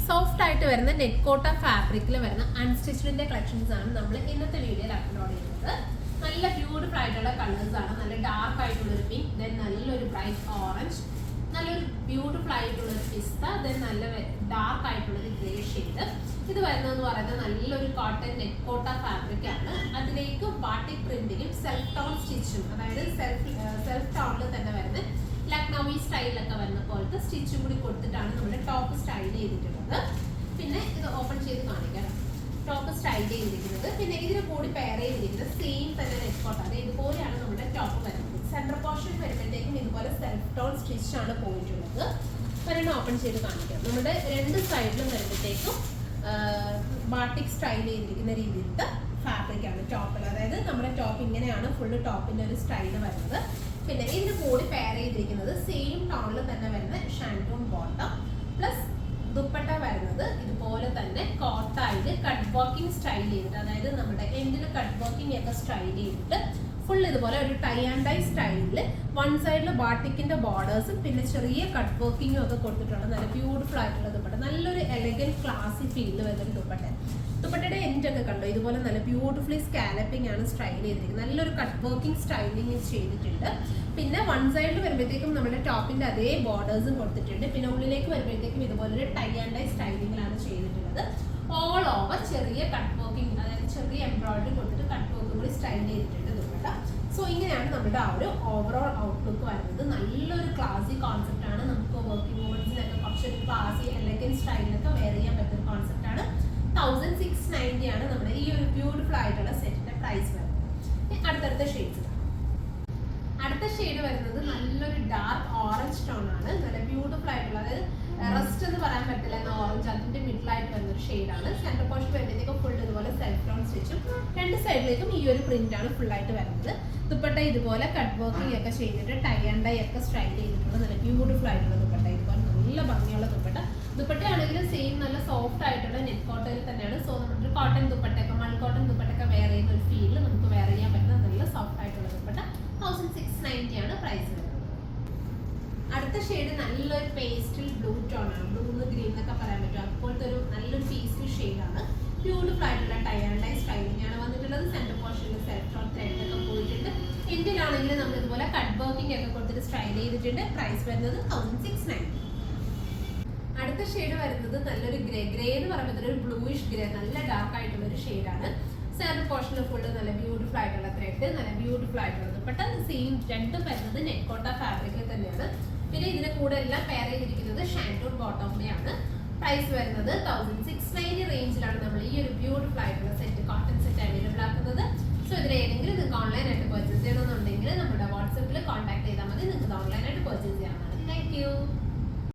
Soft ആയിട്ട് വരുന്ന net കോട്ട ഫാബ്രിക്കിൽ വരുന്ന അൺസ്റ്റിച്ചിന്റെ കളക്ഷൻസ് ആണ് നമ്മൾ ഇന്നത്തെ വീഡിയോയിൽ അപ്ലോഡ് ചെയ്യുന്നത്. നല്ല ബ്യൂട്ടിഫുൾ ആയിട്ടുള്ള കളേഴ്സ് ആണ്. നല്ല ഡാർക്ക് ആയിട്ടുള്ള ഒരു പിങ്ക്, ദെൻ നല്ലൊരു ബ്രൈറ്റ് ഓറഞ്ച്, നല്ലൊരു ബ്യൂട്ടിഫുൾ ആയിട്ടുള്ള ഒരു പിസ്ത, ദെൻ നല്ല ഡാർക്ക് ആയിട്ടുള്ള ഒരു ഗ്രേ ഷെയ്ഡ്. ഇത് വരുന്നതെന്ന് പറയുന്നത് നല്ലൊരു കോട്ടൺ നെറ്റ് കോട്ട ഫാബ്രിക് ആണ്. അതിലേക്ക് ബാട്ടിക് പ്രിന്റിങ്ങും സെൽഫ് ടോൺ സ്റ്റിച്ചും, അതായത് സെൽഫ് ടോണിൽ തന്നെ വരുന്ന ലക്നൗവി സ്റ്റൈലൊക്കെ വരുന്ന പോലത്തെ സ്റ്റിച്ചും കൂടി കൊടുത്തിട്ടാണ് നമ്മുടെ ടോപ്പ് സ്റ്റൈൽ ചെയ്തിട്ടുള്ളത്. പിന്നെ ഇത് ഓപ്പൺ ചെയ്ത് കാണിക്കാം. ടോപ്പ് സ്റ്റൈൽ ചെയ്തിരിക്കുന്നത്, പിന്നെ ഇതിന് കൂടി പെയർ ചെയ്തിരിക്കുന്നത് സെയിം തന്നെ നെറ്റ് കോട്ട, അത് ഇതുപോലെയാണ് നമ്മുടെ ടോപ്പ് വരുന്നത്. സെൻട്രൽ പോർഷൻ വരുമ്പോഴത്തേക്കും ഇതുപോലെ സെൽഫ് ടോൺ സ്റ്റിച്ചാണ് പോയിട്ടുള്ളത്. ഒരെണ്ണം ഓപ്പൺ ചെയ്ത് കാണിക്കാം. നമ്മുടെ രണ്ട് സൈഡിലും വരുമ്പോഴത്തേക്കും ബാട്ടിക് സ്റ്റൈൽ ചെയ്തിരിക്കുന്ന രീതിയിലത്തെ ഫാബ്രിക്കാണ് ടോപ്പിൽ. അതായത് നമ്മുടെ ടോപ്പ് ഇങ്ങനെയാണ് ഫുള്ള് ടോപ്പിൻ്റെ ഒരു സ്റ്റൈല് വരുന്നത്. പിന്നെ ഇതിന് കൂടി പെയർ ചെയ്തിരിക്കുന്നത് സെയിം ടോണിൽ തന്നെ വരുന്ന ഷാൻറ്റൂൺ ബോട്ടം പ്ലസ് ദുപ്പട്ട വരുന്നത് ഇതുപോലെ തന്നെ കോട്ടായിട്ട് കട്ട് വർക്കിംഗ് സ്റ്റൈൽ ചെയ്തിട്ട്, അതായത് നമ്മുടെ എൻഡിന് കട്ട് വർക്കിംഗ് ഒക്കെ സ്റ്റൈൽ ചെയ്തിട്ട് ഫുൾ ഇതുപോലെ ഒരു ടൈ ആൻഡ് ഡൈ സ്റ്റൈലിൽ വൺ സൈഡിൽ ബാട്ടിക്കിന്റെ ബോർഡേഴ്സും പിന്നെ ചെറിയ കട്ട് വർക്കിങ്ങും ഒക്കെ കൊടുത്തിട്ടുള്ള നല്ല ബ്യൂട്ടിഫുൾ ആയിട്ടുള്ള ദുപ്പട്ട, നല്ലൊരു എലഗന്റ് ക്ലാസി ഫീലിൽ വരുന്നൊരു ദുപ്പട്ട. ദുപ്പട്ടയുടെ എൻഡ് ഒക്കെ കണ്ടോ, ഇതുപോലെ നല്ല ബ്യൂട്ടിഫുള്ളി സ്കാലപ്പിംഗ് ആണ് സ്റ്റൈൽ ചെയ്തിരിക്കുന്നത്. നല്ലൊരു കട്ട് വർക്കിംഗ് സ്റ്റൈലിംഗ് ചെയ്തിട്ടുണ്ട്. പിന്നെ വൺ സൈഡിൽ വരുമ്പോഴത്തേക്കും നമ്മുടെ ടോപ്പിന്റെ അതേ ബോർഡേഴ്സും കൊടുത്തിട്ടുണ്ട്. പിന്നെ ഉള്ളിലേക്ക് വരുമ്പോഴത്തേക്കും ഇതുപോലൊരു ടൈ ആൻഡ് ഡൈ സ്റ്റൈലിംഗിലാണ് ചെയ്തിട്ടുള്ളത്. ഓൾ ഓവർ ചെറിയ കട്ട് വർക്കിംഗ്, അതായത് ചെറിയ എംബ്രോയിഡറി കൊടുത്തിട്ട് കട്ട് വർക്കും കൂടി സ്റ്റൈൽ ചെയ്തിട്ടുണ്ട് ദുപ്പട്ട. സോ ഇങ്ങനെയാണ് നമ്മുടെ ആ ഒരു ഓവറോൾ ഔട്ട്ലുക്ക് വരുന്നത്. നല്ലൊരു ക്ലാസി കോൺസെപ്റ്റ് ആണ്. നമുക്ക് വർക്കിംഗ് വുമൻസിനൊക്കെ കുറച്ചൊരു ക്ലാസി എലഗന്റ് സ്റ്റൈലിലൊക്കെ വെയർ ചെയ്യാൻ പറ്റുന്ന കോൺസെപ്റ്റ് ആണ്. 1690 ആണ് നമ്മുടെ ഈ ഒരു ബ്യൂട്ടിഫുൾ ആയിട്ടുള്ള സെറ്റിന്റെ പ്രൈസ് വരുന്നത്. അടുത്തടുത്ത ഷെയ്ഡ്സ്. അടുത്ത ഷെയ്ഡ് വരുന്നത് നല്ലൊരു ഡാർക്ക് ഓറഞ്ച് ടോൺ ആണ്. നല്ല ബ്യൂട്ടിഫുൾ ആയിട്ടുള്ള, അതായത് റസ്റ്റ് എന്ന് പറയാൻ പറ്റില്ല എന്ന ഓറഞ്ച്, അതിന്റെ മിഡിലായിട്ട് വരുന്ന ഒരു ഷെയ്ഡാണ്. സെന്റർ പോർഷൻ വരുന്നതിലേക്ക് ഫുൾ ഇതുപോലെ സെൽഫ് ടോൺ സ്റ്റിച്ചും രണ്ട് സൈഡിലേക്കും ഈ ഒരു പ്രിന്റ് ആണ് ഫുൾ ആയിട്ട് വരുന്നത്. ദുപ്പട്ട ഇതുപോലെ കട്ട് വർക്കിംഗ് ഒക്കെ ചെയ്തിട്ട് ടൈ ആൻഡ് ഡൈ ഒക്കെ സ്റ്റൈൽ ചെയ്തിട്ടുള്ള നല്ല ബ്യൂട്ടിഫുൾ ആയിട്ടുള്ള ദുപ്പട്ട, ഇതുപോലെ നല്ല ഭംഗിയുള്ള ദുപ്പട്ട. ദുപ്പട്ട ആണെങ്കിലും സെയിം നല്ല സോഫ്റ്റ് ആയിട്ടുള്ള നെറ്റ് കോട്ടയിൽ തന്നെയാണ്. സോ നമ്മുടെ കോട്ടൺ ദുപ്പട്ടയൊക്കെ മൾ കോട്ടൺ ദുപ്പട്ടയൊക്കെ വെയർ ചെയ്യുന്ന ഒരു ഫീലിൽ നമുക്ക് വെയർ ചെയ്യാൻ പറ്റുന്ന നല്ല സോഫ്റ്റ് ആയിട്ടുള്ള ദുപ്പട്ട. 1690 ആണ് പ്രൈസ് വരുന്നത്. അടുത്ത ഷെയ്ഡ് നല്ലൊരു പേസ്റ്റൽ ബ്ലൂ ടോൺ ആണ്. ബ്ലൂ ഗ്രീൻ എന്നൊക്കെ പറയാൻ പറ്റും. അതുപോലത്തെ ഒരു നല്ലൊരു പേസ്റ്റൽ ഷെയ്ഡാണ്. ബ്യൂട്ടിഫുൾ ആയിട്ടുള്ള ടൈ ആൻഡ് ഡൈ സ്റ്റൈലിംഗ് ആണ് വന്നിട്ടുള്ളത്. സെന്റർ പോർഷനിൽ സെൽഫ് ടോൺ ത്രെഡ് ഒക്കെ പോയിട്ടുണ്ട്. എൻഡിലാണെങ്കിൽ നമ്മൾ ഇതുപോലെ കട്ട് വർക്കിംഗ് ഒക്കെ കൊടുത്തിട്ട് സ്റ്റൈൽ ചെയ്തിട്ടുണ്ട്. പ്രൈസ് വരുന്നത് 1690. അടുത്ത ഷെയ്ഡ് വരുന്നത് നല്ലൊരു ഗ്രേ എന്ന് പറയുമ്പോൾ ഒരു ബ്ലൂയിഷ് ഗ്രേ, നല്ല ഡാർക്ക് ആയിട്ടുള്ള ഒരു ഷെയ്ഡാണ്. സെൻട്രൽ പോർഷനിൽ ഫുള്ള് നല്ല ബ്യൂട്ടിഫുൾ ആയിട്ടുള്ള ത്രെഡ്, നല്ല ബ്യൂട്ടിഫുൾ ആയിട്ടുള്ള ദുപ്പട്ട. സെയിം രണ്ടും വരുന്നത് നെറ്റ് കോട്ട ഫാബ്രിക്കിൽ തന്നെയാണ്. പിന്നെ ഇതിന്റെ കൂടെ എല്ലാം പെയർ ചെയ്തിരിക്കുന്നത് ഷാൻറ്റൂൺ ബോട്ടോമിയാണ്. പ്രൈസ് വരുന്നത് 1690 റേഞ്ചിലാണ് നമ്മൾ